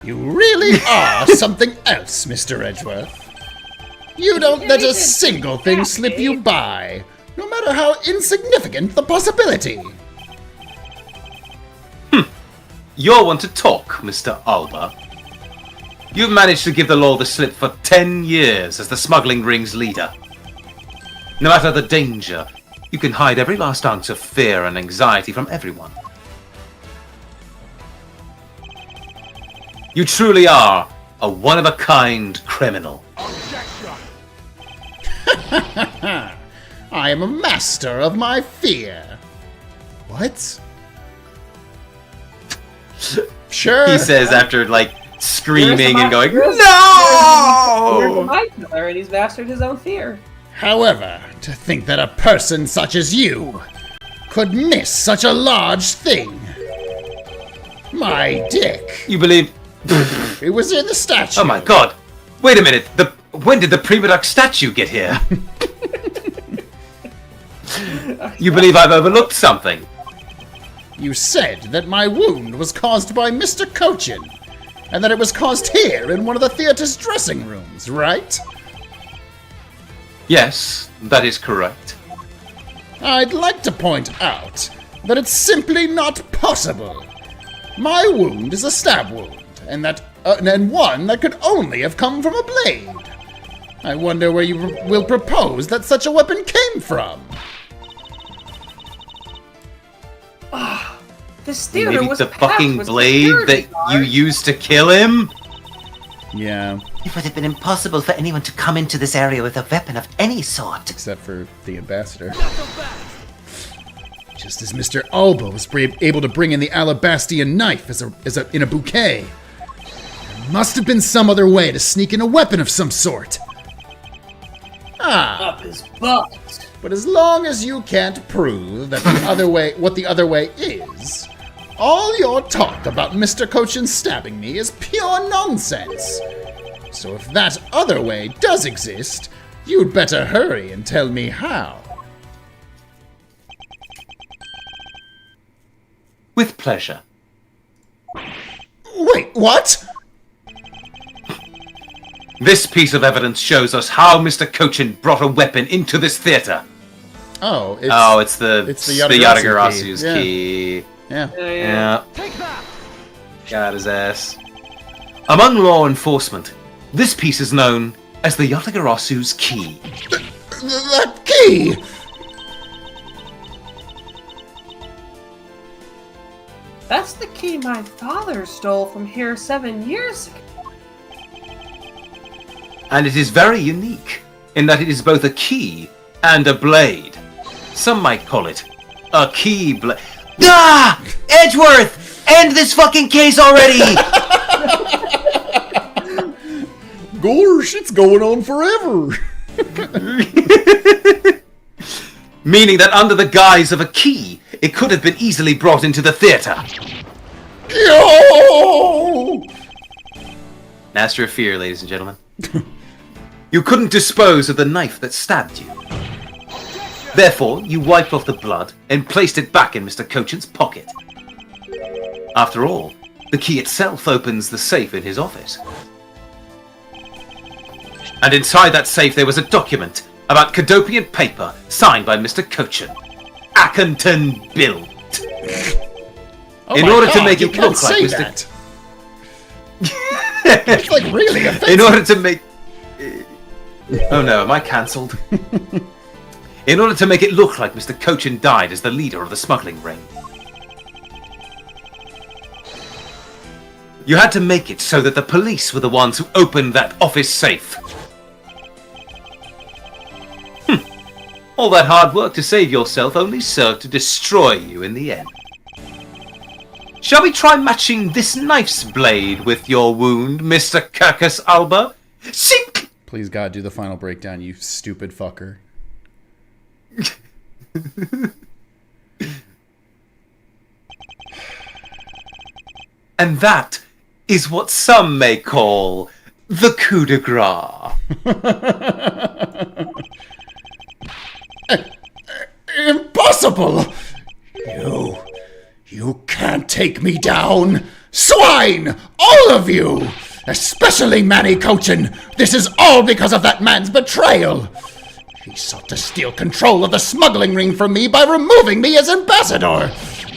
You really are something else, Mr. Edgeworth. You don't let a single thing slip you by, no matter how insignificant the possibility. You're one to talk, Mr. Alba. You've managed to give the law the slip for 10 years as the smuggling ring's leader. No matter the danger, you can hide every last ounce of fear and anxiety from everyone. You truly are a one-of-a-kind criminal. I am a master of my fear. What? Sure. He says after, screaming and going, Here's No! my killer, and he's mastered his own fear. However, to think that a person such as you could miss such a large thing. My dick. You believe... It was in the statue. Oh my god! Wait a minute, when did the Prima Duck statue get here? You believe I've overlooked something? You said that my wound was caused by Mr. Cochin, and that it was caused here in one of the theater's dressing rooms, right? Yes, that is correct. I'd like to point out that it's simply not possible. My wound is a stab wound, and one that could only have come from a blade. I wonder where you will propose that such a weapon came from. This theater Maybe was the packed fucking with blade security that guards. you used to kill him? Yeah, It would have been impossible for anyone to come into this area with a weapon of any sort. except for the ambassador. Just as Mr. Alba was able to bring in the Alabastian knife in a bouquet. There must have been some other way to sneak in a weapon of some sort. Ah, Up his butt. but as long as you can't prove that what the other way is, all your talk about Mr. Cochin stabbing me is pure nonsense. So if that other way does exist, you'd better hurry and tell me how. With pleasure. Wait, what? This piece of evidence shows us how Mr. Cochin brought a weapon into this theater. Oh, It's the Yatagarasu Yatagarasu's key. key. Yeah. Yeah. Got his ass. Among law enforcement, this piece is known as the Yatagarasu's key. That key! That's the key my father stole from here 7 years ago. And it is very unique in that it is both a key and a blade. Some might call it a key blade. Ah! Edgeworth! End this fucking case already! Gosh, it's going on forever. Meaning that under the guise of a key, it could have been easily brought into the theater. Yo! Master of fear, ladies and gentlemen. You couldn't dispose of the knife that stabbed you. Therefore, you wiped off the blood and placed it back in Mr. Cochin's pocket. After all, the key itself opens the safe in his office. And inside that safe there was a document about Cadopian paper signed by Mr. Cochin. Ackenton built. Oh In my order to God, make you it can't look like say Mr. that. It's like really offensive. In order to make... Oh no, am I cancelled? In order to make it look like Mr. Cochin died as the leader of the smuggling ring. You had to make it so that the police were the ones who opened that office safe. All that hard work to save yourself only served to destroy you in the end. Shall we try matching this knife's blade with your wound, Mr. Kirkus Alba? Sink! Please, God, do the final breakdown, you stupid fucker. And that is what some may call the coup de grace. Impossible! You can't take me down. Swine! All of you! Especially Manny Cochin! This is all because of that man's betrayal! He sought to steal control of the smuggling ring from me by removing me as ambassador,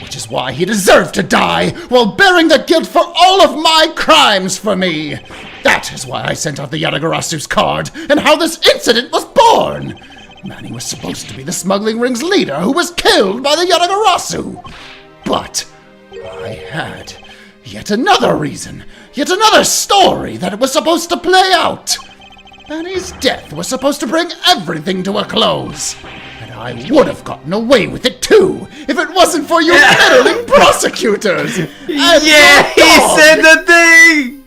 which is why he deserved to die while bearing the guilt for all of my crimes for me. That is why I sent out the Yadagarasu's card and how this incident was born. Manny was supposed to be the smuggling ring's leader who was killed by the Yadagarasu. But I had yet another reason, yet another story that it was supposed to play out. Manny's death was supposed to bring everything to a close. And I would have gotten away with it too, if it wasn't for you meddling prosecutors! And Yeah, he said the thing!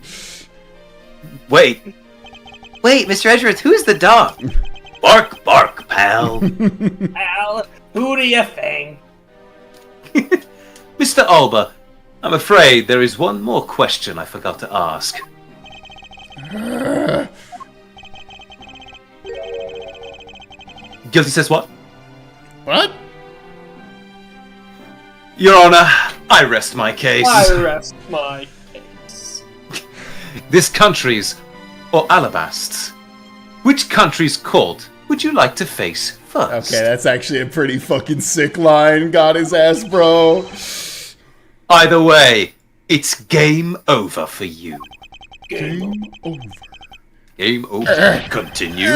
Wait, Wait, Mr. Edgeworth, who's the dog? bark, bark, pal. Al, who do you think? Mr. Alba, I'm afraid there is one more question I forgot to ask. Guilty says what? What? Your Honor, I rest my case. I rest my case. This country's, or Alabast's. Which country's court would you like to face first? Okay, that's actually a pretty fucking sick line. Got his ass, bro. Either way, it's game over for you. Game over. Game over. Continue.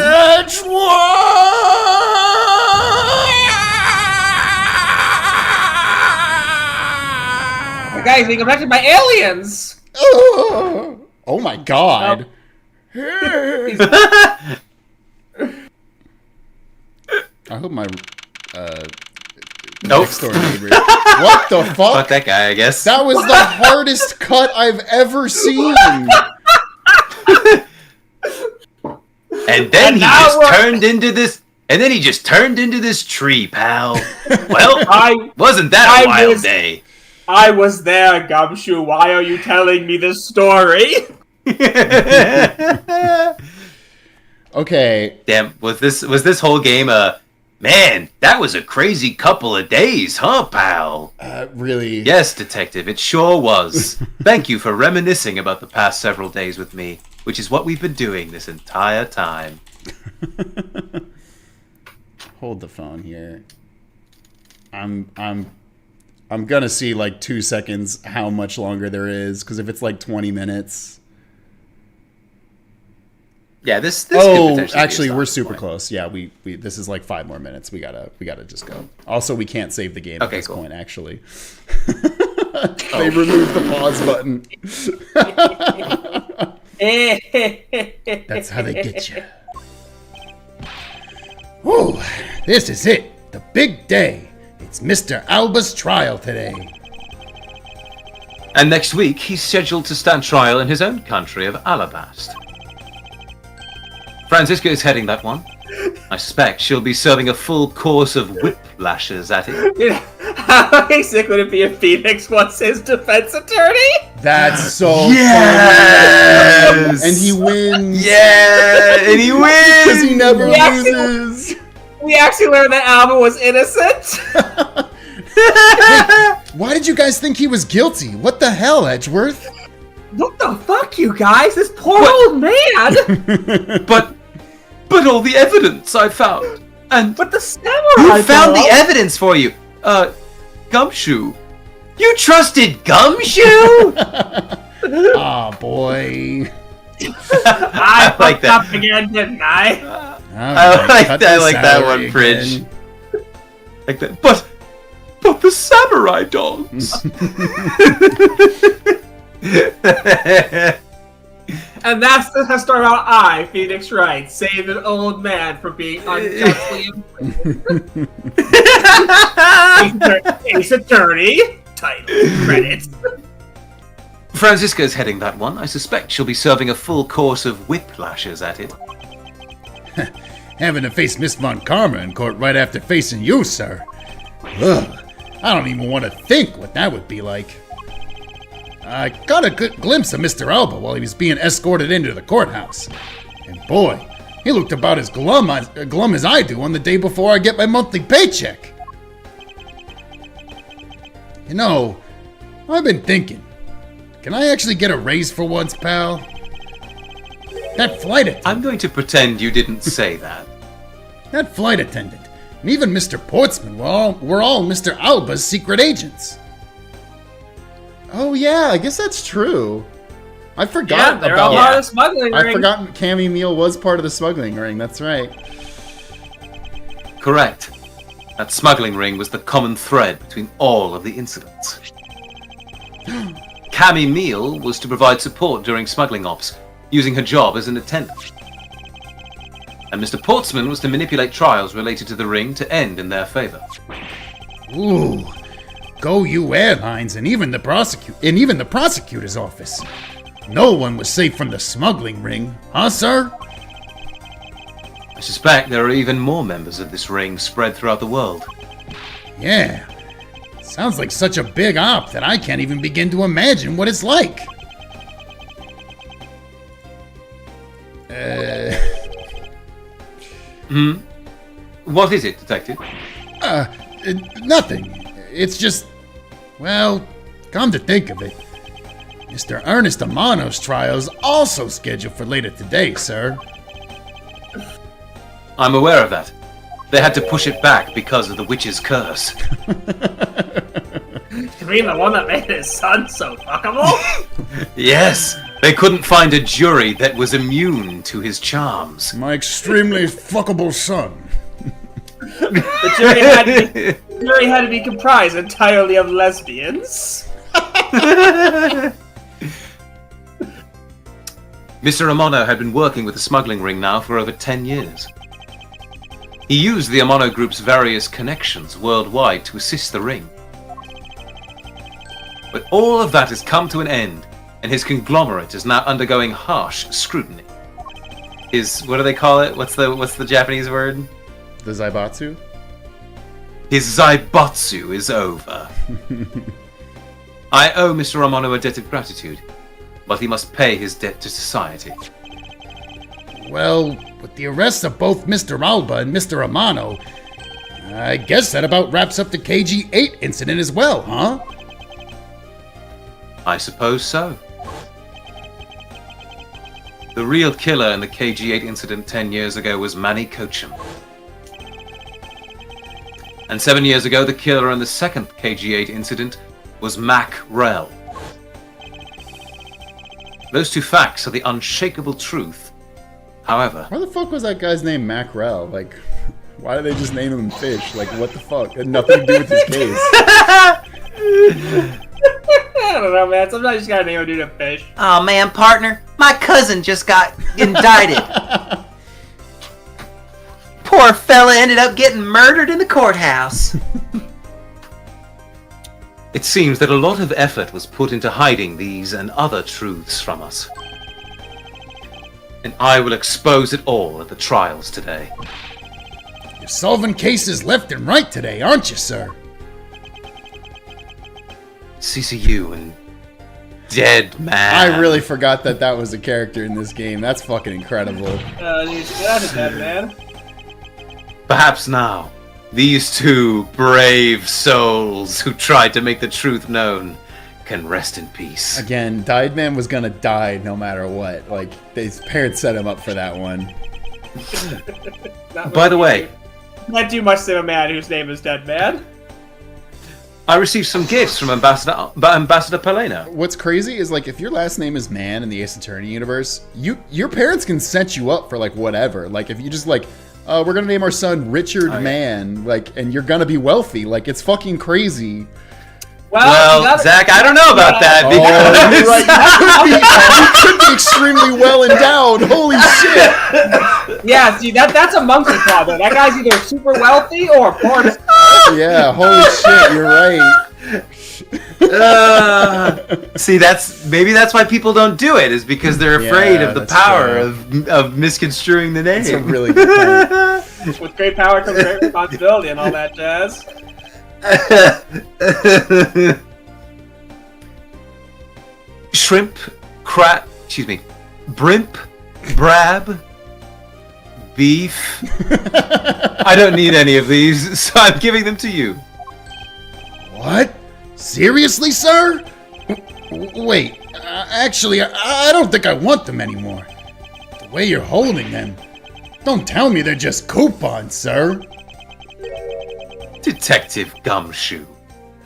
The guy's being abducted by aliens! Oh my god. I hope my Nope. next door neighbor. What the fuck? Fuck that guy, I guess. That was the hardest cut I've ever seen. And then he just turned into this. And then he just turned into this tree, pal. Well, wasn't that a wild day? I was there, Gumshoe. Why are you telling me this story? Okay. Damn, was this whole game man, that was a crazy couple of days, huh, pal? Really? Yes, detective, it sure was. Thank you for reminiscing about the past several days with me, which is what we've been doing this entire time. Hold the phone here. I'm gonna see like 2 seconds how much longer there is, because if it's like 20 minutes. Yeah, this could potentially be a actually, we're stopping super point. close. Yeah, we this is like 5 more minutes. We gotta just go. Also, we can't save the game at Okay, this cool. point. Actually, they removed the pause button. That's how they get you. Whew, this is it. The big day. It's Mr. Alba's trial today. And next week, he's scheduled to stand trial in his own country of Alabast. Francisca is heading that one. I suspect she'll be serving a full course of whiplashes at it. How sick would it be if Phoenix was his defense attorney? That's so Yes! funny. And he wins. Yeah! And he wins! Because he never Yes. loses. We actually learned that Alba was innocent. Why did you guys think he was guilty? What the hell, Edgeworth? What the fuck, you guys? This poor old man. But all the evidence I found. And But the samurai. who found the girl- evidence for you? Gumshoe. You trusted Gumshoe? Aw, boy. I like fucked up again, didn't I? Alright, cut the like that salary one, Fridge. again. Like that. But the samurai dogs. And that's the story about I, Phoenix Wright, saved an old man from being unjustly imprisoned. Ace Attorney. Title. Credits. Francisca is heading that one. I suspect she'll be serving a full course of whiplashes at it. Having to face Miss Von Karma in court right after facing you, sir. Ugh. I don't even want to think what that would be like. I got a good glimpse of Mr. Alba while he was being escorted into the courthouse. And boy, he looked about as glum as I do on the day before I get my monthly paycheck. You know, I've been thinking. Can I actually get a raise for once, pal? That flight attendant. I'm going to pretend you didn't say that. That flight attendant. And even Mr. Portsman were all Mr. Alba's secret agents. Oh yeah, I guess that's true. I Yeah, forgot they're all about. part of the smuggling ring. I forgot Cammy Meal was part of the smuggling ring. That's right. Correct. That smuggling ring was the common thread between all of the incidents. Cammy Meal was to provide support during smuggling ops, using her job as an attendant. And Mr. Portsman was to manipulate trials related to the ring to end in their favor. Ooh. Go you airlines and even the prosecutor's office. No one was safe from the smuggling ring, huh, sir? I suspect there are even more members of this ring spread throughout the world. Yeah. Sounds like such a big op that I can't even begin to imagine what it's like. What is it, Detective? Nothing. It's just, well, come to think of it, Mr. Ernest Amano's trial is also scheduled for later today, sir. I'm aware of that. They had to push it back because of the witch's curse. You mean the one that made his son so fuckable? Yes, they couldn't find a jury that was immune to his charms. My extremely fuckable son. The jury had to be comprised entirely of lesbians. Mr. Amano had been working with the smuggling ring now for over 10 years. He used the Amano Group's various connections worldwide to assist the ring. But all of that has come to an end, and his conglomerate is now undergoing harsh scrutiny. His, what do they call it? What's the Japanese word? The Zaibatsu? His Zaibatsu is over. I owe Mr. Amano a debt of gratitude, but he must pay his debt to society. Well, with the arrests of both Mr. Alba and Mr. Amano, I guess that about wraps up the KG-8 incident as well, huh? I suppose so. The real killer in the KG-8 incident 10 years ago was Manny Kochum. And 7 years ago, the killer in the second KG-8 incident was Mac Rell. Those two facts are the unshakable truth. However, Why the fuck was that guy's name Mackerel? Like, why did they just name him Fish? Like, what the fuck? It had nothing to do with his case. I don't know, man. Sometimes you just gotta name a dude a fish. Oh man, partner, my cousin just got indicted. Poor fella ended up getting murdered in the courthouse. it seems that a lot of effort was put into hiding these and other truths from us. And I will expose it all at the trials today. You're solving cases left and right today, aren't you, sir? CCU and Dead Man. I really forgot that that was a character in this game. That's fucking incredible. Dude, get out of that, man. Perhaps now, these two brave souls who tried to make the truth known can rest in peace. Again, Died Man was gonna die no matter what. Like, his parents set him up for that one. By the way, Not too much to a man whose name is Dead Man. I received some gifts from Ambassador Palena. What's crazy is, like, if your last name is Man in the Ace Attorney universe, your parents can set you up for, like, whatever. Like, if you just, like, we're gonna name our son Richard Man, like, and you're gonna be wealthy. Like, it's fucking crazy. Well, Zach, I don't know about that. Oh, you're right. You could be extremely well endowed. Holy shit. Yeah, see, that's a monkey problem. That guy's either super wealthy or poor. Yeah, holy shit, you're right. See, maybe that's why people don't do it, is because they're afraid of the that's power true. of misconstruing the name. That's a really good point. With great power comes great responsibility and all that jazz. Shrimp, brimp, brab, beef. I don't need any of these, so I'm giving them to you. What? Seriously, sir? Wait, actually, I don't think I want them anymore. The way you're holding them. Don't tell me they're just coupons, sir. Detective Gumshoe,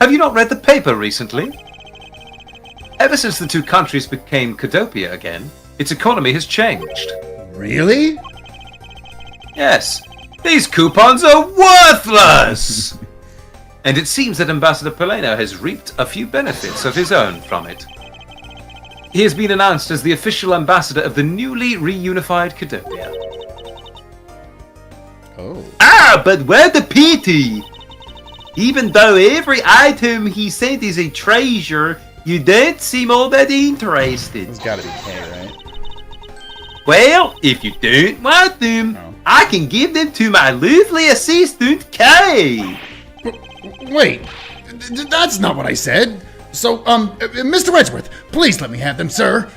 have you not read the paper recently? Ever since the two countries became Codopia again, its economy has changed. Really? Yes, these coupons are worthless! And it seems that Ambassador Poleno has reaped a few benefits of his own from it. He has been announced as the official ambassador of the newly reunified Codopia. Oh. Ah, but where the pity? Even though every item he sent is a treasure, you don't seem all that interested. It's gotta be K, right? Well, if you don't want them, No. I can give them to my lovely assistant, Kay. Wait, that's not what I said. So, Mr. Edgeworth, please let me have them, sir.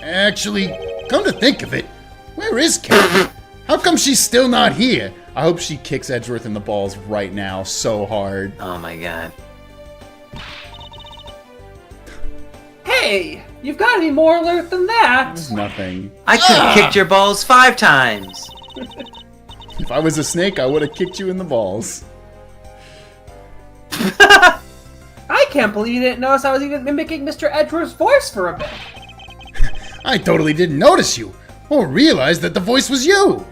Actually, come to think of it, where is Kay? How come she's still not here? I hope she kicks Edgeworth in the balls right now so hard. Oh my god. Hey, you've got to be more alert than that. Nothing. I could have kicked your balls 5 times. If I was a snake, I would have kicked you in the balls. I can't believe you didn't notice I was even mimicking Mr. Edgeworth's voice for a bit. I totally didn't notice you, or realize that the voice was you.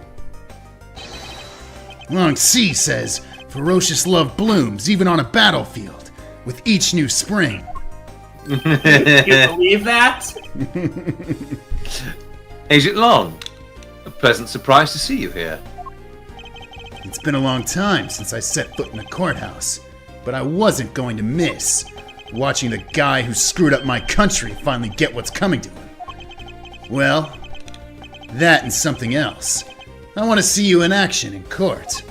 Long C says, ferocious love blooms even on a battlefield, with each new spring. You believe that? Agent Long, a pleasant surprise to see you here. It's been a long time since I set foot in a courthouse, but I wasn't going to miss watching the guy who screwed up my country finally get what's coming to him. Well, that and something else. I want to see you in action in court.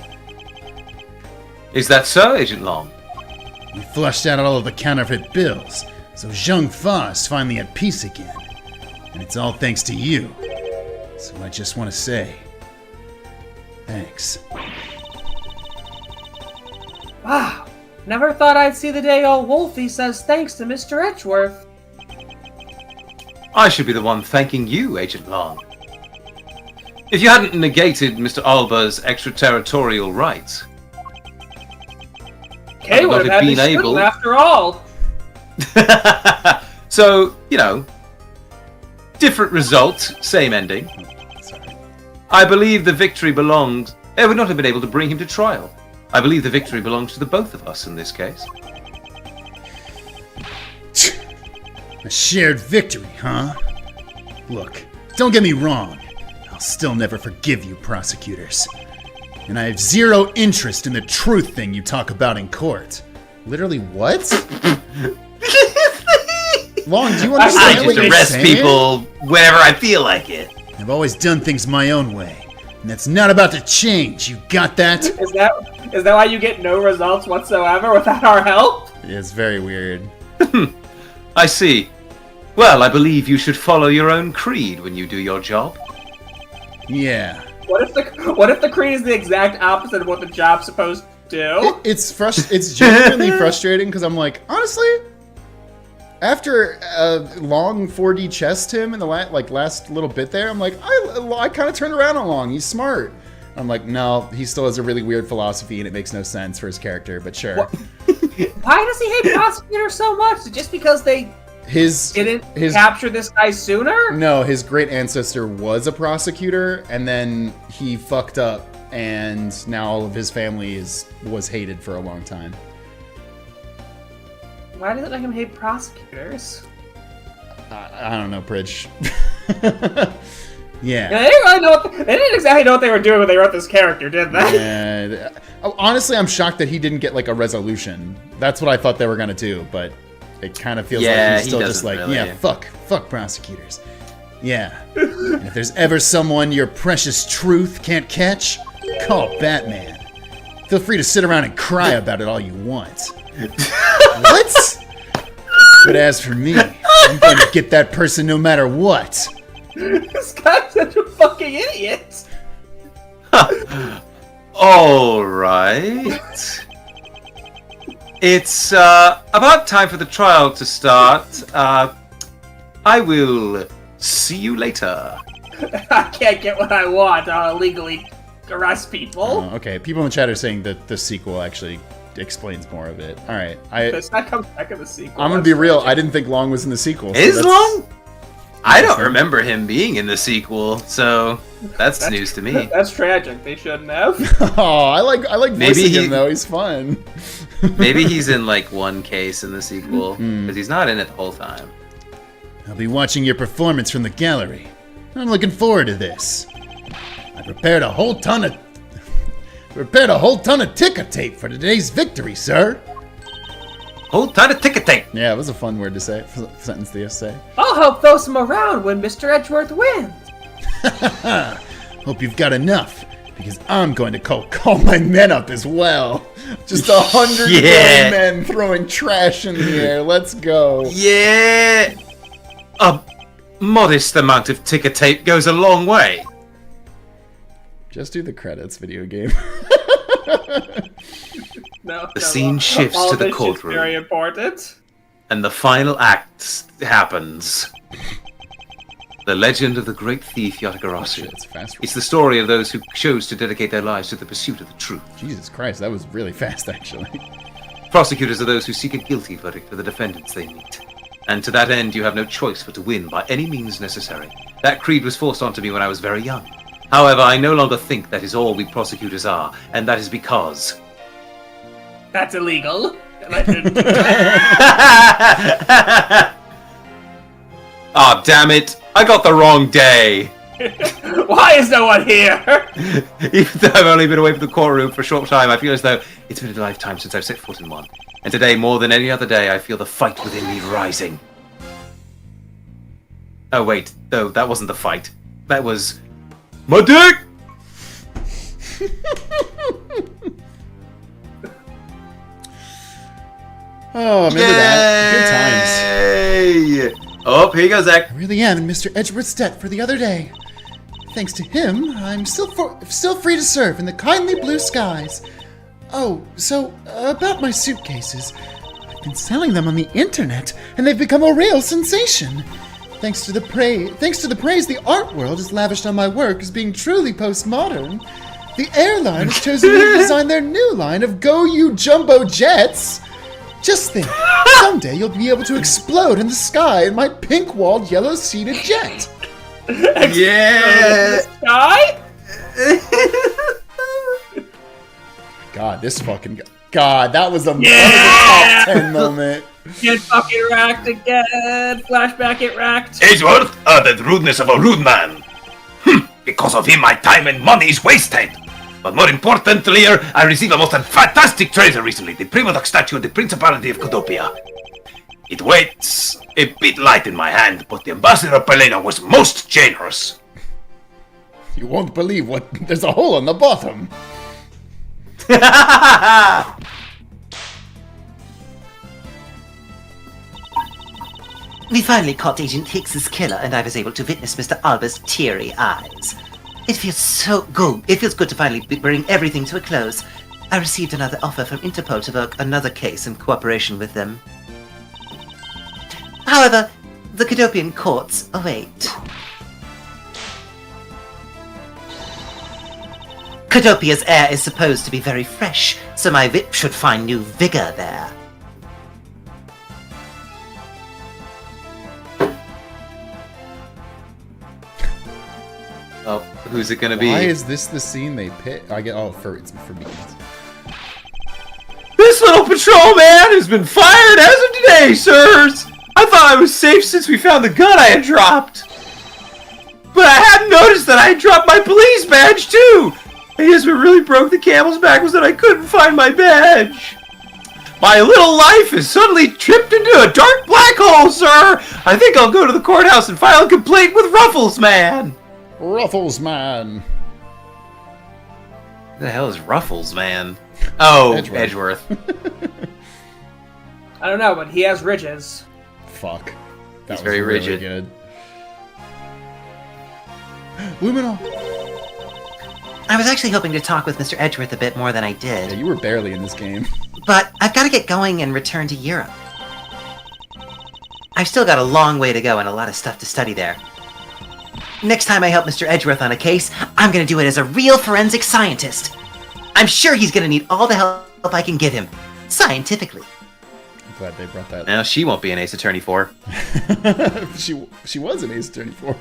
Is that so, Agent Long? We flushed out all of the counterfeit bills, so Zheng Fa's finally at peace again. And it's all thanks to you. So I just want to say, thanks. Wow, never thought I'd see the day old Wolfie says thanks to Mr. Edgeworth. I should be the one thanking you, Agent Long. If you hadn't negated Mr. Alba's extraterritorial rights. Kay I'd would not have had have me been able able- after all. So, you know, different result, same ending. Sorry. I believe the victory belongs... I would not have been able to bring him to trial. I believe the victory belongs to the both of us in this case. A shared victory, huh? Look, don't get me wrong. I'll still never forgive you, prosecutors. And I have zero interest in the truth thing you talk about in court. Literally, what? Long, do you I understand what just you're arrest saying? people whenever I feel like it. I've always done things my own way. And that's not about to change, you got that? Is that why you get no results whatsoever without our help? It's very weird. I see. Well, I believe you should follow your own creed when you do your job. Yeah. What if the creed is the exact opposite of what the job's supposed to do? It's genuinely frustrating because I'm like, honestly, after a long 4D chess him in the last little bit there, I'm like, I kind of turned around on Long. He's smart. I'm like, no, he still has a really weird philosophy and it makes no sense for his character, but sure. Why does he hate prosecutors so much? Just because they didn't capture this guy sooner? No, his great ancestor was a prosecutor, and then he fucked up, and now all of his family was hated for a long time. Why does it make him hate prosecutors? I don't know, Pridge. Yeah. Yeah, they didn't exactly know what they were doing when they wrote this character, did they? Yeah. Honestly, I'm shocked that he didn't get like a resolution. That's what I thought they were gonna do, but it kind of feels like Yeah, he's he still just doesn't like, really. yeah, Fuck prosecutors. Yeah. And if there's ever someone your precious truth can't catch, call Batman. Feel free to sit around and cry about it all you want. What? But as for me, I'm going to get that person no matter what. This guy's such a fucking idiot. All right. It's about time for the trial to start. I will see you later. I can't get what I want. I'll illegally arrest people. Okay, people in the chat are saying that the sequel actually explains more of it. All right, Does that come back in the sequel? I'm gonna be real. I didn't think Long was in the sequel. So Is that's- Long? I don't remember him being in the sequel, so that's news to me. That's tragic. They shouldn't have. Oh, I like Maybe voicing he- him though. He's fun. Maybe he's in like one case in the sequel, because he's not in it the whole time. I'll be watching your performance from the gallery. I'm looking forward to this. I prepared a whole ton of ticker tape for today's victory, sir. Hold tight a ticket tape. Yeah, it was a fun word to say. Sentence to say. I'll help throw some around when Mr. Edgeworth wins. Hope you've got enough, because I'm going to call my men up as well. Just 100 Yeah. men throwing trash in the air. Let's go. Yeah, a modest amount of ticker tape goes a long way. Just do the credits, video game. No, The scene shifts all to the this shit's courtroom. Very important. And the final act happens. The legend of the great thief Yatagarasu. It's fast. It's the story of those who chose to dedicate their lives to the pursuit of the truth. Jesus Christ, that was really fast, actually. Prosecutors are those who seek a guilty verdict for the defendants they meet. And to that end, you have no choice but to win by any means necessary. That creed was forced onto me when I was very young. However, I no longer think that is all we prosecutors are, and that is because... That's illegal. And I didn't. Ah, damn it! I got the wrong day! Why is no one here? Even though I've only been away from the courtroom for a short time, I feel as though it's been a lifetime since I've set foot in one. And today, more than any other day, I feel the fight within me rising. Oh wait, no, that wasn't the fight. That was... my dick! Oh, remember that? Good times. Yay! Oh, here you go, Zach. I really am in Mr. Edgeworth's debt for the other day. Thanks to him, I'm still free to serve in the kindly blue skies. Oh, so about my suitcases. I've been selling them on the internet, and they've become a real sensation. Thanks to the praise the art world has lavished on my work as being truly postmodern, the airline has chosen me to design their new line of Go You Jumbo Jets. Just think, someday you'll be able to explode in the sky in my pink-walled, yellow-seated jet. Yeah! Sky? God, this fucking guy. God, that was a Yeah! top 10 moment. Get fucking racked again. Flashback it racked. Edgeworth, the rudeness of a rude man. Because of him, my time and money is wasted. But more importantly, I received a most fantastic treasure recently, the Primodoc statue of the Principality of Codopia. It weighs a bit light in my hand, but the ambassador of Pelena was most generous. You won't believe what. There's a hole on the bottom. We finally caught Agent Hicks's killer, and I was able to witness Mr. Alba's teary eyes. It feels so good. It feels good to finally bring everything to a close. I received another offer from Interpol to work another case in cooperation with them. However, the Cadopian courts await. Cadopia's air is supposed to be very fresh, so my whip should find new vigor there. Oh, who's it gonna be? Why is this the scene they pick? I get. Oh, it's for me. This little patrol man has been fired as of today, sirs! I thought I was safe since we found the gun I had dropped. But I hadn't noticed that I had dropped my police badge, too! I guess what really broke the camel's back was that I couldn't find my badge. My little life has suddenly tripped into a dark black hole, sir! I think I'll go to the courthouse and file a complaint with Ruffles Man! Ruffles Man. Who the hell is Ruffles Man? Oh, Edgeworth. Edgeworth. I don't know, but he has ridges. Fuck. That He's was very really rigid. good. Lumina. I was actually hoping to talk with Mr. Edgeworth a bit more than I Yeah, did, you were barely in this game. but I've got to get going and return to Europe. I've still got a long way to go and a lot of stuff to study there. Next time I help Mr. Edgeworth on a case, I'm gonna do it as a real forensic scientist. I'm sure he's gonna need all the help I can give him, scientifically. I'm glad they brought that. Now she won't be an Ace Attorney 4. she was an Ace Attorney 4.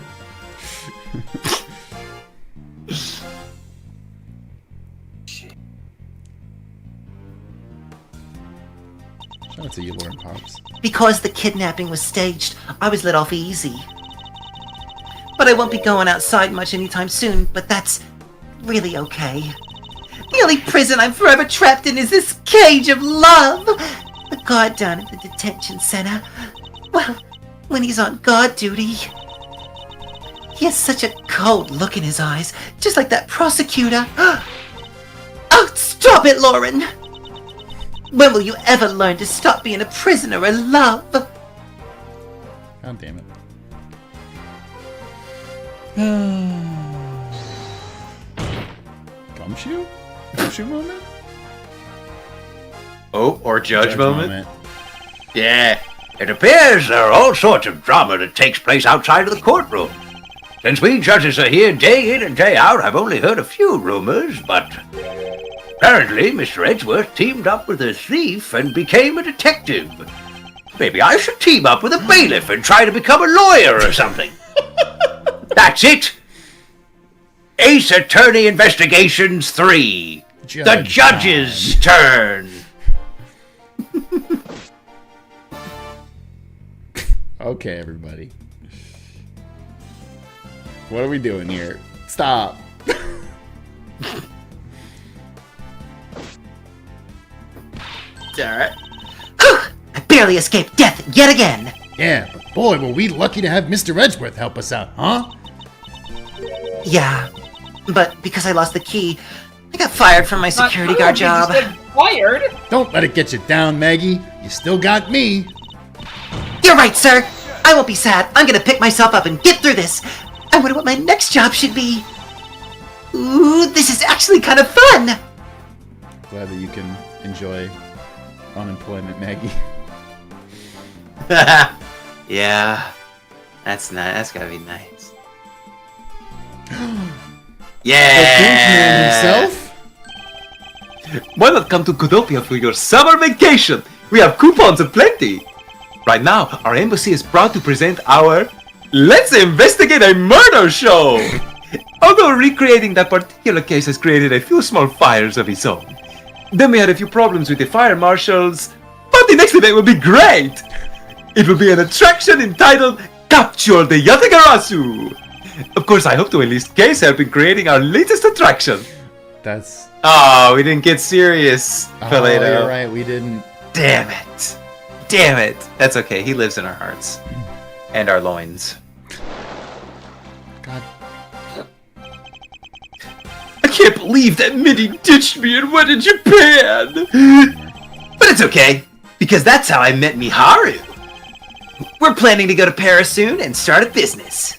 Shout out to you, Lauren Pops. Because the kidnapping was staged, I was let off easy. But I won't be going outside much anytime soon, but that's really okay. The only prison I'm forever trapped in is this cage of love! The guard down at the detention center, well, when he's on guard duty, he has such a cold look in his eyes, just like that prosecutor. Oh, stop it, Lauren! When will you ever learn to stop being a prisoner of love? God damn it. Gumshoe? Gumshoe moment? Oh, or Judge moment? Yeah. It appears there are all sorts of drama that takes place outside of the courtroom. Since we judges are here day in and day out, I've only heard a few rumors, but apparently Mr. Edgeworth teamed up with a thief and became a detective. Maybe I should team up with a bailiff and try to become a lawyer or something. That's it! Ace Attorney Investigations 3. The judge's turn. Okay, everybody. What are we doing here? Stop. Alright. I barely escaped death yet again! Yeah, but boy, were we lucky to have Mr. Edgeworth help us out, huh? Yeah, but because I lost the key, I got fired from my security guard job. You just get fired? Don't let it get you down, Maggie. You still got me. You're right, sir! I won't be sad. I'm gonna pick myself up and get through this. I wonder what my next job should be. Ooh, this is actually kind of fun! Glad that you can enjoy unemployment, Maggie. Yeah. That's nice. That's gotta be nice. Yeah! The himself? Why not come to Kudopia for your summer vacation? We have coupons aplenty. Right now, our embassy is proud to present our Let's Investigate a Murder show! Although recreating that particular case has created a few small fires of its own. Then we had a few problems with the fire marshals, but the next event will be great! It will be an attraction entitled Capture the Yatagarasu! Of course, I hope to enlist Case help in creating our latest attraction. That's... Oh, we didn't get serious, Oh, Paleto. you're right, we didn't... Damn it. Damn it. That's okay, he lives in our hearts. And our loins. God... I can't believe that Minnie ditched me and went to Japan! But it's okay, because that's how I met Miharu. We're planning to go to Paris soon and start a business.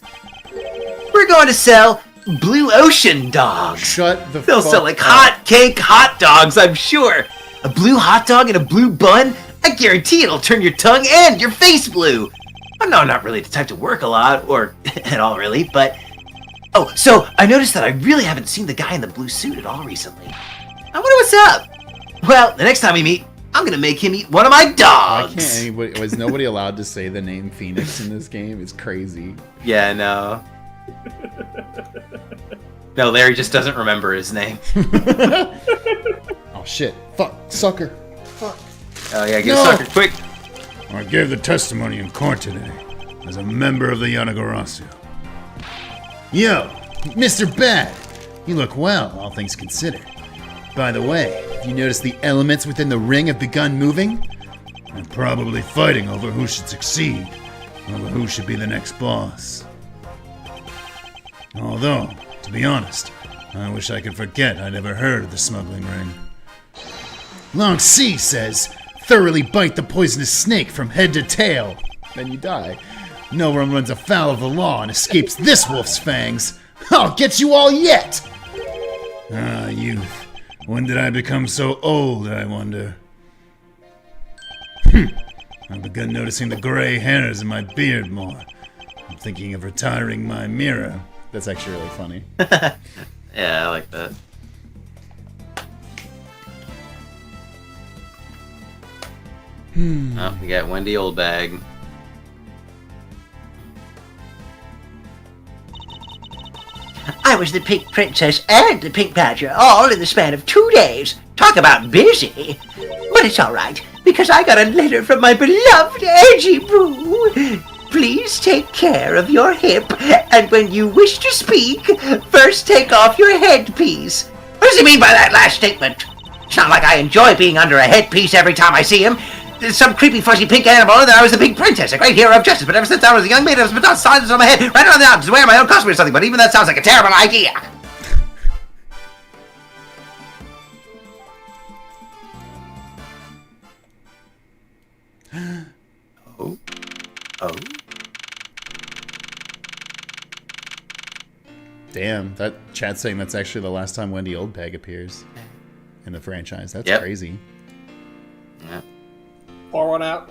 We're going to sell Blue Ocean dogs. Shut the They'll fuck sell like up. hot cake hot dogs, I'm sure. A blue hot dog and a blue bun? I guarantee it'll turn your tongue and your face blue. I know I'm not really the type to work a lot, or at all really, but... Oh, so I noticed that I really haven't seen the guy in the blue suit at all recently. I wonder what's up. Well, the next time we meet, I'm gonna make him eat one of my Why dogs. can't anybody... Was nobody allowed to say the name Phoenix in this game? It's crazy. Yeah, no. No, Larry just doesn't remember his name. Oh shit. Fuck. Sucker. Oh yeah, get No. a sucker quick. I gave the testimony in court today as a member of the Yanagarasu. Yo, Mr. Bad, you look well, all things considered. By the way, you notice the elements within the ring have begun moving? I'm probably fighting over who should succeed, over who should be the next boss. Although, to be honest, I wish I could forget I'd ever heard of the smuggling ring. Long C says, thoroughly bite the poisonous snake from head to tail. Then you die. No one runs afoul of the law and escapes this wolf's fangs. I'll get you all yet! Ah, youth. When did I become so old, I wonder? I've begun noticing the gray hairs in my beard more. I'm thinking of retiring my mirror. That's actually really funny. Yeah, I like that. Oh, we got Wendy Oldbag. I was the Pink Princess and the Pink Badger all in the span of 2 days. Talk about busy. But it's all right, because I got a letter from my beloved Edgy Boo. Please take care of your hip, and when you wish to speak, first take off your headpiece. What does he mean by that last statement? It's not like I enjoy being under a headpiece every time I see him. There's some creepy fuzzy pink animal, and then I was the Pink Princess, a great hero of justice, but ever since I was a young maid, I was put on signs on my head, right around the arms, to wear my own costume or something, but even that sounds like a terrible idea. Oh. Damn, that chat's saying that's actually the last time Wendy Oldbag appears in the franchise. That's Yep. crazy. Yeah. Pour one out.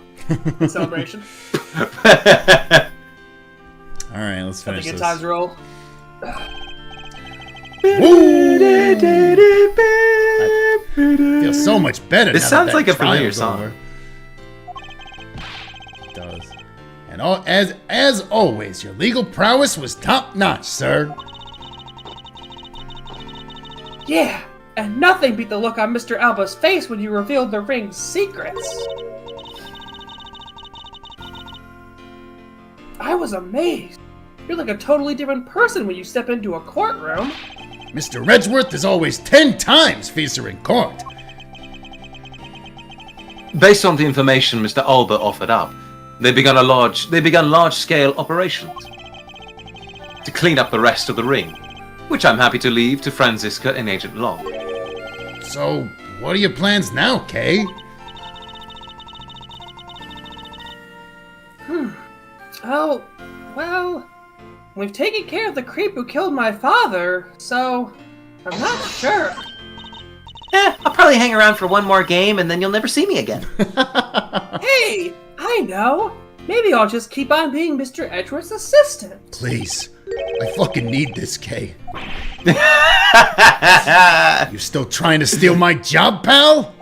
Celebration. All right, let's Let the finish good this. times roll. Feels so much better. This now sounds that like a familiar trial's song. over. It does. And as always, your legal prowess was top notch, sir. Yeah, and nothing beat the look on Mr. Alba's face when you revealed the ring's secrets. I was amazed. You're like a totally different person when you step into a courtroom. Mr. Edgeworth is always 10 times fiercer in court. Based on the information Mr. Alba offered up, they begun large-scale operations to clean up the rest of the ring, which I'm happy to leave to Franziska and Agent Long. So, what are your plans now, Kay? Oh, well, we've taken care of the creep who killed my father, so I'm not sure. I'll probably hang around for one more game, and then you'll never see me again. Hey, I know. Maybe I'll just keep on being Mr. Edgeworth's assistant. Please. I fucking need this, Kay. You still trying to steal my job, pal?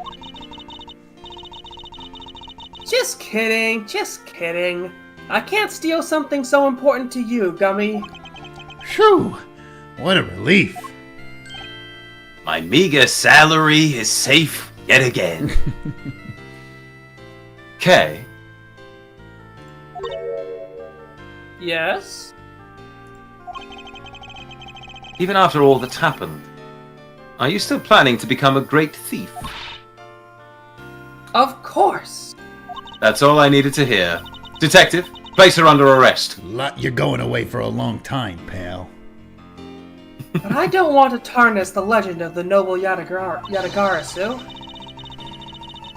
Just kidding, just kidding. I can't steal something so important to you, Gummy. Phew. What a relief. My meager salary is safe yet again. Kay, Yes? even after all that's happened, are you still planning to become a great thief? Of course. That's all I needed to hear. Detective, place her under arrest. You're going away for a long time, pal. But I don't want to tarnish the legend of the noble Yadagarasu.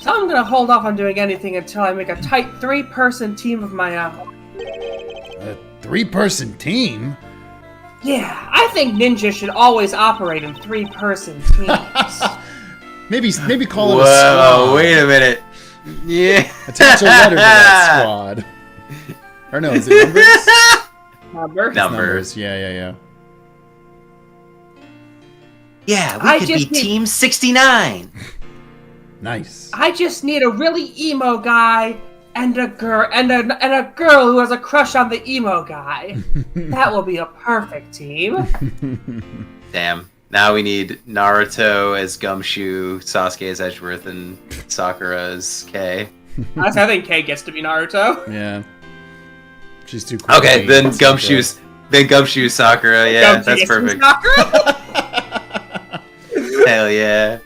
So I'm gonna hold off on doing anything until I make a tight 3-person team of my own. A 3-person team? Yeah, I think ninjas should always operate in 3-person teams. Maybe call it a Whoa, squad. wait a minute. Yeah. Attach a letter to that squad. Or no, is it numbers? Number? Yeah. Yeah, I we could be just need- Team 69. Nice. I just need a really emo guy and a girl and a girl who has a crush on the emo guy. That will be a perfect team. Damn. Now we need Naruto as Gumshoe, Sasuke as Edgeworth, and Sakura as Kay. I think Kay gets to be Naruto. Yeah. She's too cool. Okay, then Gumshoe's Sakura. Yeah, Gumshoe that's gets to be perfect. Sakura. Hell yeah.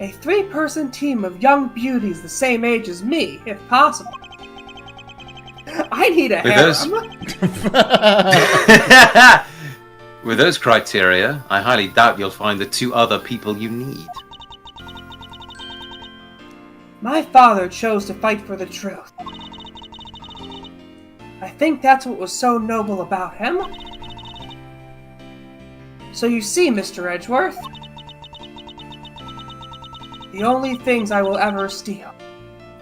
A 3-person team of young beauties the same age as me, if possible. I need a With harem. With those criteria, I highly doubt you'll find the 2 other people you need. My father chose to fight for the truth. I think that's what was so noble about him. So you see, Mr. Edgeworth, The only things I will ever steal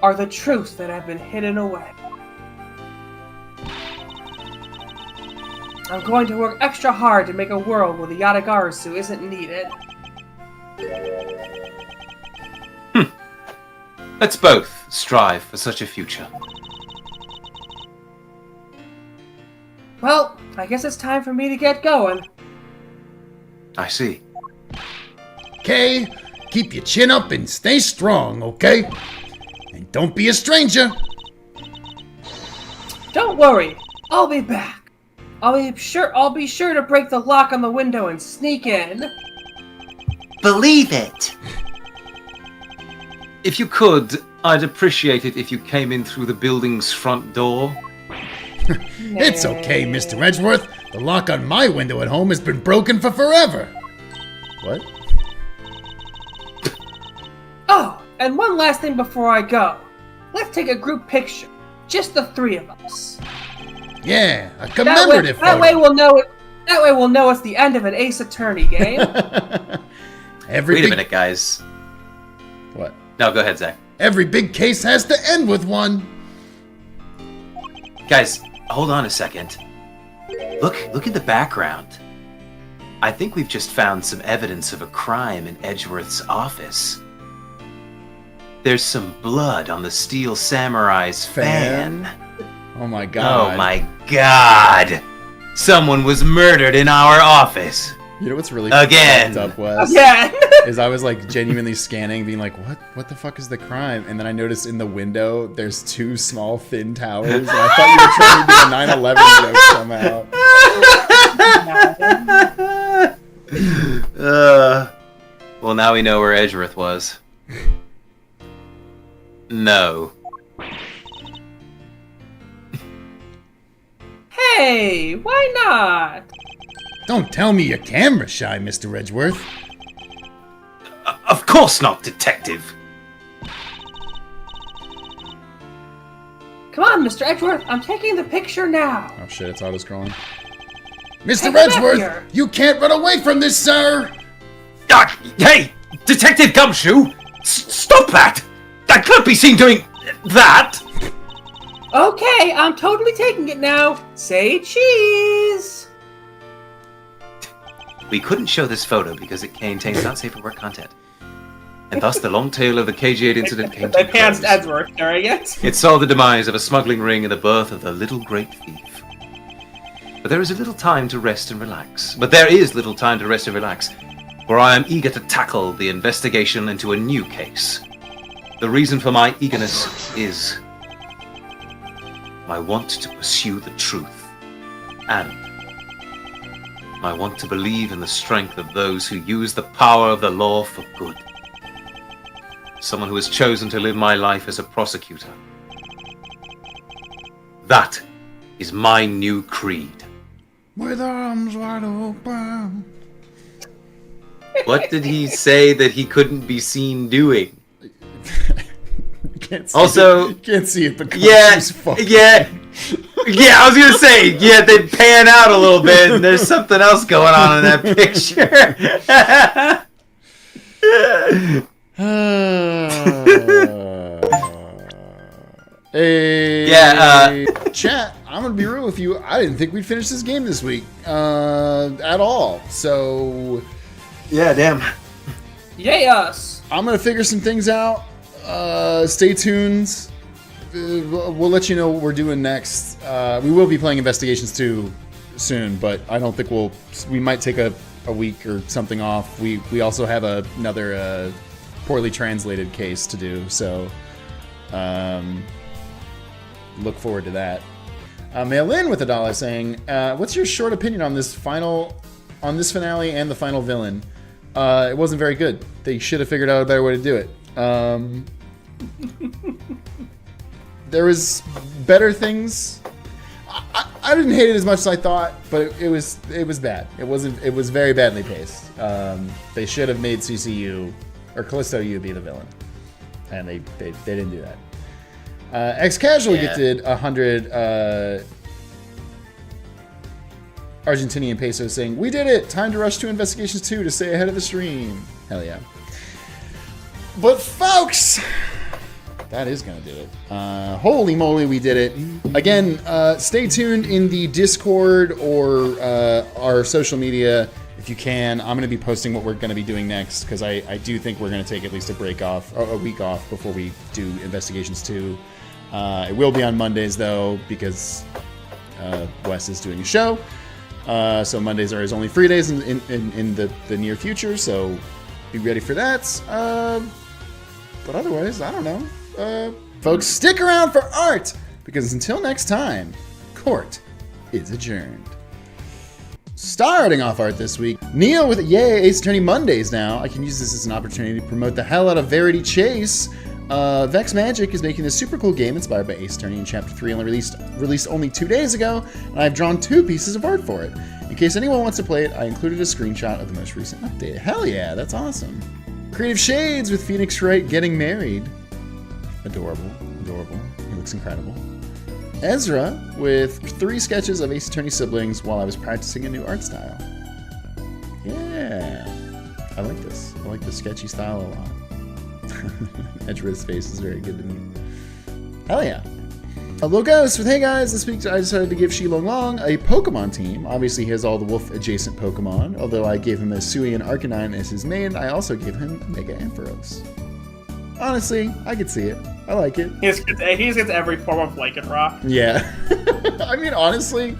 are the truths that have been hidden away. I'm going to work extra hard to make a world where the Yatagarasu isn't needed. Let's both strive for such a future. Well, I guess it's time for me to get going. I see. Okay, keep your chin up and stay strong, okay? And don't be a stranger. Don't worry, I'll be back. I'll be sure to break the lock on the window and sneak in. Believe it! If you could, I'd appreciate it if you came in through the building's front door. It's okay, Mr. Edgeworth. The lock on my window at home has been broken for forever. What? Oh, and one last thing before I go. Let's take a group picture. Just the three of us. Yeah, a commemorative That photo. way we'll know it. That way we'll know it's the end of an Ace Attorney game. Wait a minute, guys. What? No, go ahead, Zach. Every big case has to end with one. Guys, hold on a second. Look in the background. I think we've just found some evidence of a crime in Edgeworth's office. There's some blood on the Steel Samurai's fan. Oh my god. Oh my god! Someone was murdered in our office. You know what's really Again. fucked up, Wes? Again. Is I was like genuinely scanning, being like, what the fuck is the crime? And then I noticed in the window there's two small thin towers, and I thought you were trying to do a 9/11 joke somehow. Well, now we know where Edgeworth was. No. Hey, why not? Don't tell me you're camera shy, Mr. Edgeworth. Of course not, detective. Come on, Mr. Edgeworth, I'm taking the picture now. Oh shit, it's auto-scrolling. Mr. Hey, come back Edgeworth, here. you can't run away from this, sir! Hey, Detective Gumshoe! Stop that! I can't be seen doing that! Okay, I'm totally taking it now. Say cheese. We couldn't show this photo because it contains not safe for work content. And thus the long tale of the KG8 incident came to I a pantsed close. Edgeworth during it. It saw the demise of a smuggling ring and the birth of the little great thief. But there is little time to rest and relax. For I am eager to tackle the investigation into a new case. The reason for my eagerness is my want to pursue the truth, and I want to believe in the strength of those who use the power of the law for good. Someone who has chosen to live my life as a prosecutor. That is my new creed. With arms wide open. What did he say that he couldn't be seen doing? Can't see Also, it. Can't see it, but Yeah, she's fucking. yeah, I was gonna say, yeah, they pan out a little bit, and there's something else going on in that picture. Hey, Yeah, chat. I'm gonna be real with you. I didn't think we'd finish this game this week, at all. So Yeah, damn. Yes. I'm gonna figure some things out. Stay tuned. We'll let you know what we're doing next. We will be playing Investigations 2 soon, but I don't think we might take a week or something off. We also have another poorly translated case to do, so look forward to that. Mail in with $1 saying, what's your short opinion on this finale and the final villain? It wasn't very good. They should have figured out a better way to do it. There was better things. I didn't hate it as much as I thought, but it was bad. It was very badly paced. They should have made CCU or Callisto U be the villain, and they didn't do that. Ex-Casual gifted 100 Argentinian pesos saying, "We did it! Time to rush to Investigations 2 to stay ahead of the stream." Hell yeah. But folks, that is going to do it. Holy moly, we did it. Again, stay tuned in the Discord or our social media if you can. I'm going to be posting what we're going to be doing next because I do think we're going to take at least a week off before we do Investigations 2. It will be on Mondays, though, because Wes is doing a show. So Mondays are his only free days in the near future, so be ready for that. But otherwise, I don't know. Folks, stick around for art, because until next time, court is adjourned. Starting off art this week, Neil with Yay Ace Attorney Mondays now. I can use this as an opportunity to promote the hell out of Verity Chase. Vex Magic is making this super cool game inspired by Ace Attorney in Chapter 3, only released only 2 days ago, and I've drawn 2 pieces of art for it. In case anyone wants to play it, I included a screenshot of the most recent update. Hell yeah, that's awesome. Creative Shades with Phoenix Wright getting married. Adorable, adorable. He looks incredible. Ezra with 3 sketches of Ace Attorney siblings while I was practicing a new art style. Yeah, I like this. I like the sketchy style a lot. Edgeworth's face is very good to me. Hell yeah. Hello Ghost with Hey guys, this week I decided to give Shilong Long a Pokemon team. Obviously he has all the wolf adjacent Pokemon. Although I gave him a Sui and Arcanine as his main, I also gave him Mega Ampharos. Honestly, I could see it. I like it. He just gets every form of Lycanroc. Yeah. I mean, honestly,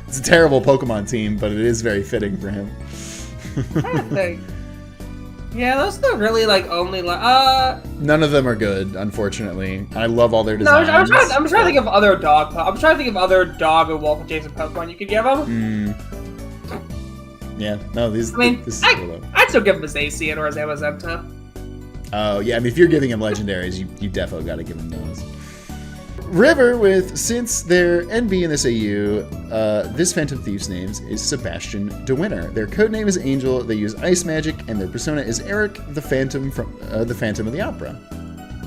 it's a terrible Pokemon team, but it is very fitting for him. I think. Yeah, those are really only None of them are good, unfortunately. I love all their no, designs. I'm trying to think of other dog. I'm trying to think of other dog or wolf adjacent Pokemon you could give him. Yeah, no, these. I mean, this is cool though. I'd still give him his Zacian or his Amazenta. Oh yeah, I mean, if you're giving him legendaries, you definitely got to give him those. River with, since they're NB in this AU, this Phantom Thief's name is Sebastian DeWinter. Their codename is Angel, they use ice magic, and their persona is Eric the Phantom from the Phantom of the Opera.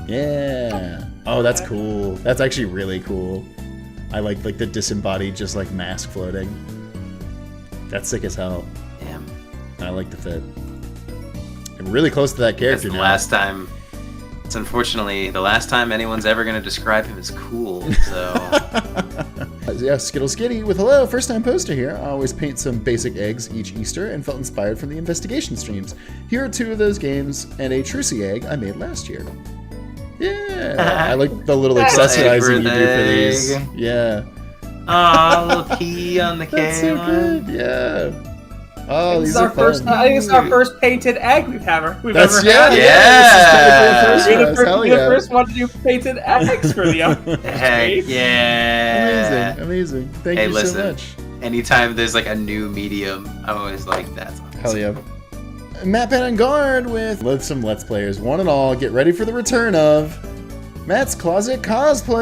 Yeah. Oh, that's cool. That's actually really cool. I like the disembodied, just mask floating. That's sick as hell. Damn. I like the fit. I'm really close to that character That's the now. last time. It's unfortunately the last time anyone's ever going to describe him as cool, so... Yeah, Skittle Skitty with hello, first time poster here. I always paint some basic eggs each Easter and felt inspired from the investigation streams. Here are 2 of those games and a Trucy egg I made last year. Yeah, I like the little accessorizing you do for these. Yeah. Aw, little P on the K. That's so good, yeah. Oh, these are fun. I think it's our first painted egg we've ever had. Yeah. This is technically a first for us. Hell You're yeah. the first one to do painted eggs for the Heck yeah. Amazing. Thank you so much. Anytime there's a new medium, I'm always like, that's awesome. Hell yeah. Matt Penn and Guard with some Let's Players. One and all, get ready for the return of Matt's Closet Cosplays.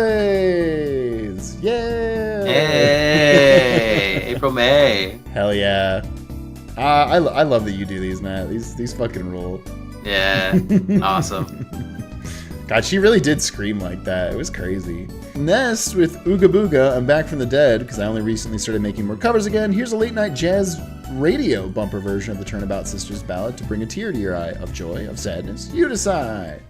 Yeah. Hey, April May. Hell yeah. I love that you do these, Matt. These fucking rule. Yeah, awesome. God, she really did scream like that. It was crazy. Nest with Ooga Booga, I'm back from the dead because I only recently started making more covers again. Here's a late night jazz radio bumper version of the Turnabout Sisters ballad to bring a tear to your eye of joy, of sadness. You decide.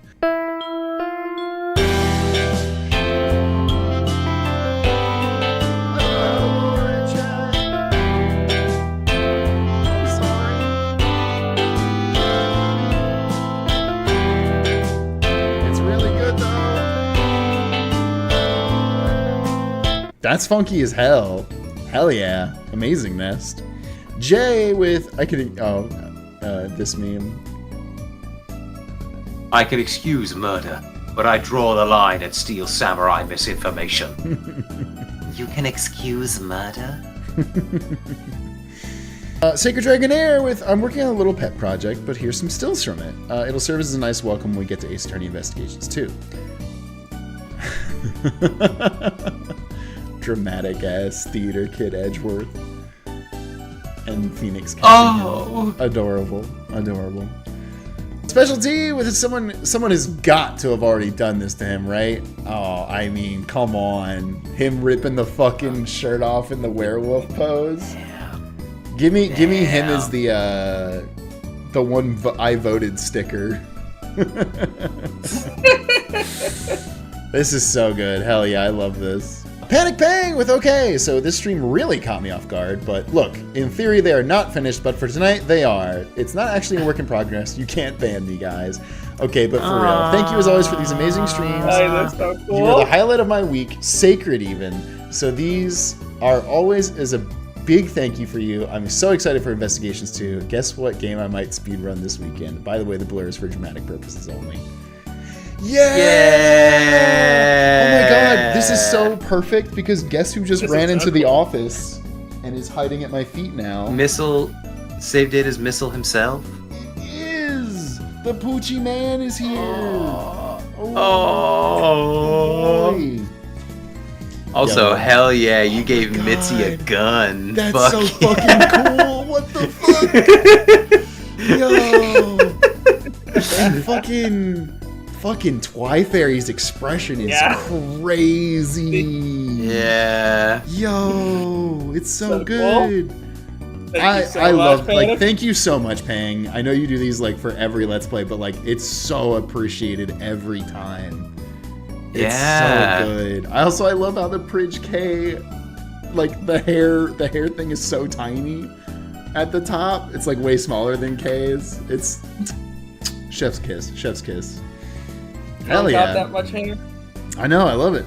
That's funky as hell. Hell yeah. Amazing Nest. Jay with this meme. I can excuse murder, but I draw the line at Steel Samurai misinformation. You can excuse murder? Sacred Dragonair with, I'm working on a little pet project, but here's some stills from it. It'll serve as a nice welcome when we get to Ace Attorney Investigations 2. Dramatic ass theater kid Edgeworth. And Phoenix. Oh! Adorable. Specialty with someone has got to have already done this to him, right? Oh, I mean, come on. Him ripping the fucking shirt off in the werewolf pose. Give me him as the one I voted sticker. This is so good. Hell yeah, I love this. Panic Pang with okay. So this stream really caught me off guard, but look, in theory they are not finished, but for tonight they are. It's not actually a work in progress. You can't ban me, guys. Okay, but for real, thank you as always for these amazing streams. Hey, that's so cool. You are the highlight of my week, sacred even. So these are always as a big thank you for you. I'm so excited for Investigations 2. Guess what game I might speedrun this weekend? By the way, the blur is for dramatic purposes only. Yeah! Oh my god, this is so perfect because guess who just ran into the office and is hiding at my feet now? Missile, save data's Missile himself. It is! The Poochie Man is here! Oh. Boy. Also, Yo. hell yeah, you gave God. Mitzi a gun. That's Fuck so yeah. fucking cool! What the fuck? Yo! And fucking Twyfairy's expression is crazy. Yeah. Yo, it's so So good. Thank you so I much, love Panic. thank you so much, Pang. I know you do these like for every Let's Play, but like it's so appreciated every time. It's Yeah. so good. I love how the Pridge K, like the hair thing is so tiny at the top. It's like way smaller than K's. It's chef's kiss. Hell Got yeah. that much hair? I know, I love it.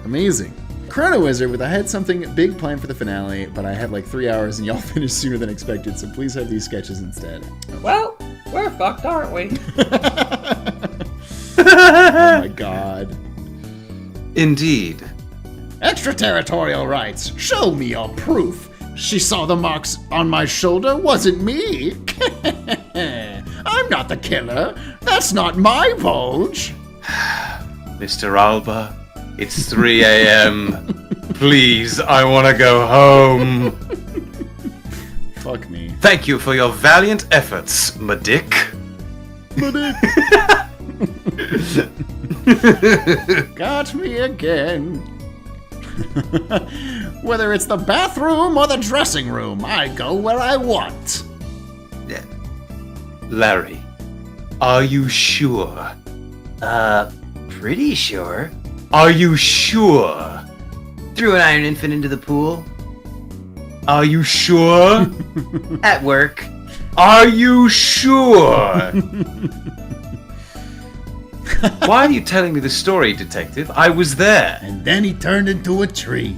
Amazing. Chrono Wizard I had something big planned for the finale, but I had like 3 hours and y'all finished sooner than expected, so please have these sketches instead. Well, we're fucked, aren't we? Oh my god. Indeed. Extraterritorial rights. Show me your proof. She saw the marks on my shoulder. Wasn't me. I'm not the killer. That's not my bulge. Mr. Alba, it's 3 a.m. Please, I want to go home. Fuck me. Thank you for your valiant efforts, Madick. Got me again. Whether it's the bathroom or the dressing room, I go where I want. Larry, are you sure? Pretty sure. Are you sure? Threw an iron infant into the pool. Are you sure? At work. Are you sure? Why are you telling me the story, Detective? I was there. And then he turned into a tree.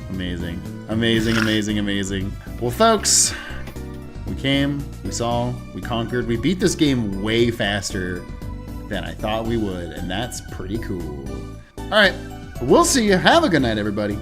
Amazing. Well, folks, we came, we saw, we conquered. We beat this game way faster than I thought we would, and that's pretty cool. All right, we'll see you. Have a good night, everybody.